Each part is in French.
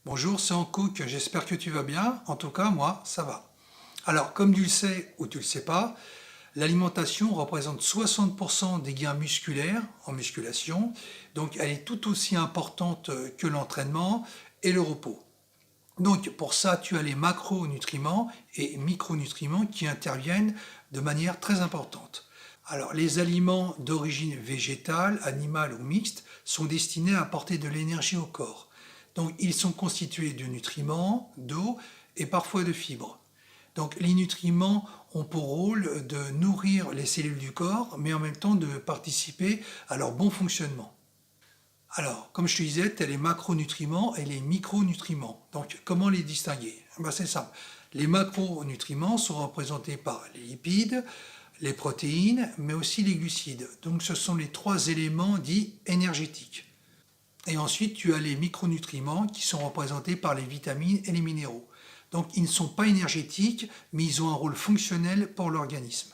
Bonjour, c'est Hankook, j'espère que tu vas bien. En tout cas, moi, ça va. Alors, comme tu le sais ou tu le sais pas, l'alimentation représente 60% des gains musculaires en musculation. Donc, elle est tout aussi importante que l'entraînement et le repos. Donc, pour ça, tu as les macronutriments et micronutriments qui interviennent de manière très importante. Alors, les aliments d'origine végétale, animale ou mixte sont destinés à apporter de l'énergie au corps. Donc, ils sont constitués de nutriments, d'eau et parfois de fibres. Donc, les nutriments ont pour rôle de nourrir les cellules du corps, mais en même temps de participer à leur bon fonctionnement. Alors, comme je te disais, tu as les macronutriments et les micronutriments. Donc, comment les distinguer? C'est simple. Les macronutriments sont représentés par les lipides, les protéines, mais aussi les glucides. Donc, ce sont les trois éléments dits énergétiques. Et ensuite, tu as les micronutriments qui sont représentés par les vitamines et les minéraux. Donc, ils ne sont pas énergétiques, mais ils ont un rôle fonctionnel pour l'organisme.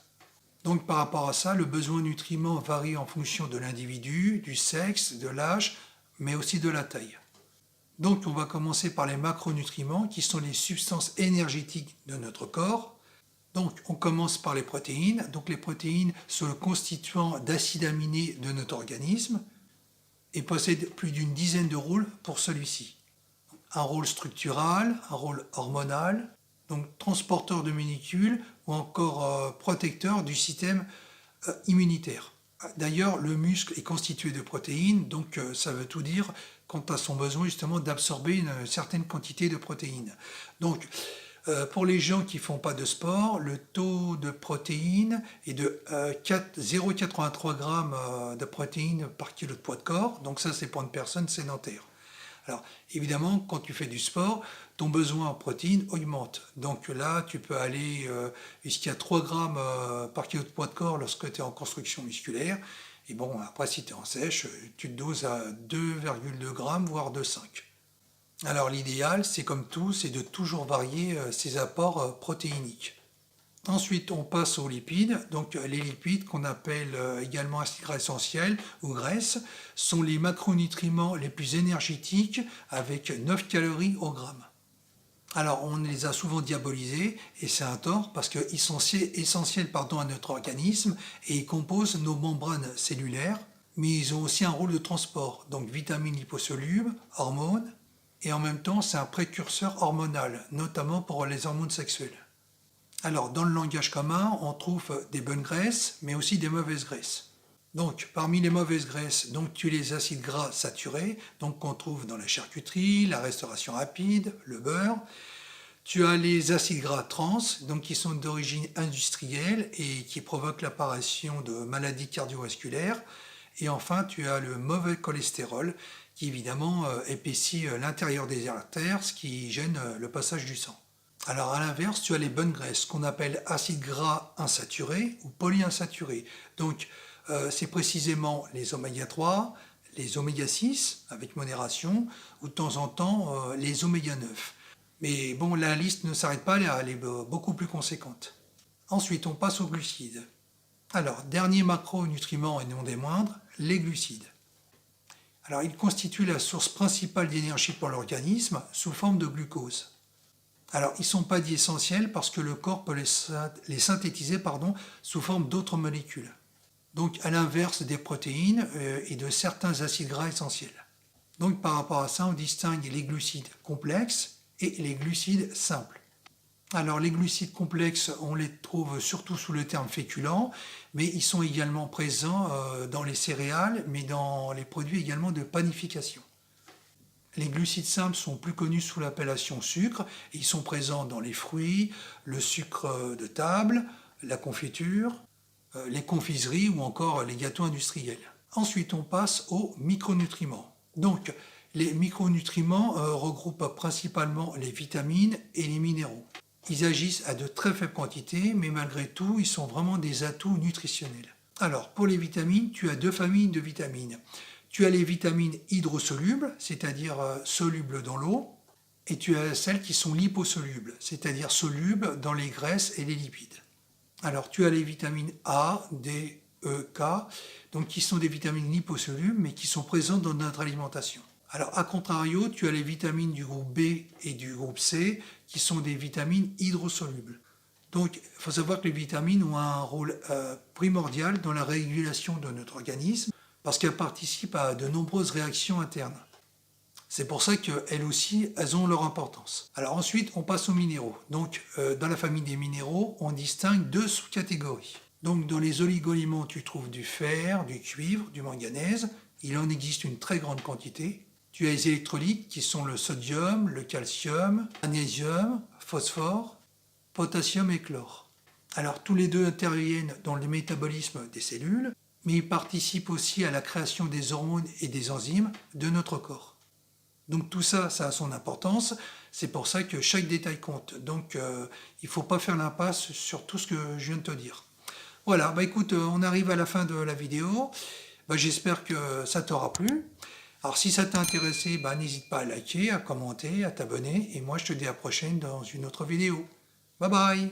Donc par rapport à ça, le besoin en nutriments varie en fonction de l'individu, du sexe, de l'âge, mais aussi de la taille. Donc on va commencer par les macronutriments qui sont les substances énergétiques de notre corps. Donc on commence par les protéines. Donc les protéines sont le constituant d'acides aminés de notre organisme et possèdent plus d'une dizaine de rôles pour celui-ci. Un rôle structural, un rôle hormonal, donc transporteur de molécules ou encore protecteur du système immunitaire. D'ailleurs, le muscle est constitué de protéines, donc ça veut tout dire quant à son besoin justement d'absorber une certaine quantité de protéines. Donc, pour les gens qui ne font pas de sport, le taux de protéines est de 0,83 g de protéines par kilo de poids de corps, donc ça c'est pour une personne sédentaire. Alors, évidemment, quand tu fais du sport, ton besoin en protéines augmente. Donc là, tu peux aller jusqu'à 3 grammes par kilo de poids de corps lorsque tu es en construction musculaire. Et bon, après, si tu es en sèche, tu te doses à 2,2 grammes, voire 2,5. Alors, l'idéal, c'est comme tout, c'est de toujours varier ses apports protéiniques. Ensuite, on passe aux lipides. Donc, les lipides, qu'on appelle également acides gras essentiels ou graisses, sont les macronutriments les plus énergétiques avec 9 calories au gramme. Alors, on les a souvent diabolisés et c'est un tort parce qu'ils sont essentiels à notre organisme et ils composent nos membranes cellulaires, mais ils ont aussi un rôle de transport. Donc, vitamines liposolubles, hormones, et en même temps, c'est un précurseur hormonal, notamment pour les hormones sexuelles. Alors, dans le langage commun, on trouve des bonnes graisses, mais aussi des mauvaises graisses. Donc, parmi les mauvaises graisses, donc, tu as les acides gras saturés, donc qu'on trouve dans la charcuterie, la restauration rapide, le beurre. Tu as les acides gras trans, donc qui sont d'origine industrielle et qui provoquent l'apparition de maladies cardiovasculaires. Et enfin, tu as le mauvais cholestérol, qui évidemment épaissit l'intérieur des artères, ce qui gêne le passage du sang. Alors à l'inverse, tu as les bonnes graisses qu'on appelle acides gras insaturés ou polyinsaturés. Donc c'est précisément les oméga 3, les oméga 6 avec modération ou de temps en temps les oméga 9. Mais bon, la liste ne s'arrête pas là, elle est beaucoup plus conséquente. Ensuite, on passe aux glucides. Alors, dernier macronutriment et non des moindres, les glucides. Alors, ils constituent la source principale d'énergie pour l'organisme sous forme de glucose. Alors, ils ne sont pas dits essentiels parce que le corps peut les synthétiser sous forme d'autres molécules. Donc, à l'inverse des protéines et de certains acides gras essentiels. Donc, par rapport à ça, on distingue les glucides complexes et les glucides simples. Alors, les glucides complexes, on les trouve surtout sous le terme féculent, mais ils sont également présents dans les céréales, mais dans les produits également de panification. Les glucides simples sont plus connus sous l'appellation sucre et ils sont présents dans les fruits, le sucre de table, la confiture, les confiseries ou encore les gâteaux industriels. Ensuite, on passe aux micronutriments. Donc, les micronutriments regroupent principalement les vitamines et les minéraux. Ils agissent à de très faibles quantités, mais malgré tout, ils sont vraiment des atouts nutritionnels. Alors, pour les vitamines, tu as deux familles de vitamines. Tu as les vitamines hydrosolubles, c'est-à-dire solubles dans l'eau, et tu as celles qui sont liposolubles, c'est-à-dire solubles dans les graisses et les lipides. Alors, tu as les vitamines A, D, E, K, donc qui sont des vitamines liposolubles, mais qui sont présentes dans notre alimentation. Alors, à contrario, tu as les vitamines du groupe B et du groupe C qui sont des vitamines hydrosolubles. Donc, il faut savoir que les vitamines ont un rôle primordial dans la régulation de notre organisme parce qu'elles participent à de nombreuses réactions internes. C'est pour ça qu'elles aussi, elles ont leur importance. Alors ensuite, on passe aux minéraux. Donc, dans la famille des minéraux, on distingue deux sous-catégories. Donc, dans les oligo-éléments, tu trouves du fer, du cuivre, du manganèse. Il en existe une très grande quantité. Tu as les électrolytes qui sont le sodium, le calcium, magnésium, phosphore, potassium et chlore. Alors tous les deux interviennent dans le métabolisme des cellules, mais ils participent aussi à la création des hormones et des enzymes de notre corps. Donc tout ça, ça a son importance, c'est pour ça que chaque détail compte. Donc il ne faut pas faire l'impasse sur tout ce que je viens de te dire. Voilà, bah écoute, on arrive à la fin de la vidéo. Bah, j'espère que ça t'aura plu. Alors si ça t'a intéressé, bah, n'hésite pas à liker, à commenter, à t'abonner. Et moi je te dis à la prochaine dans une autre vidéo. Bye bye!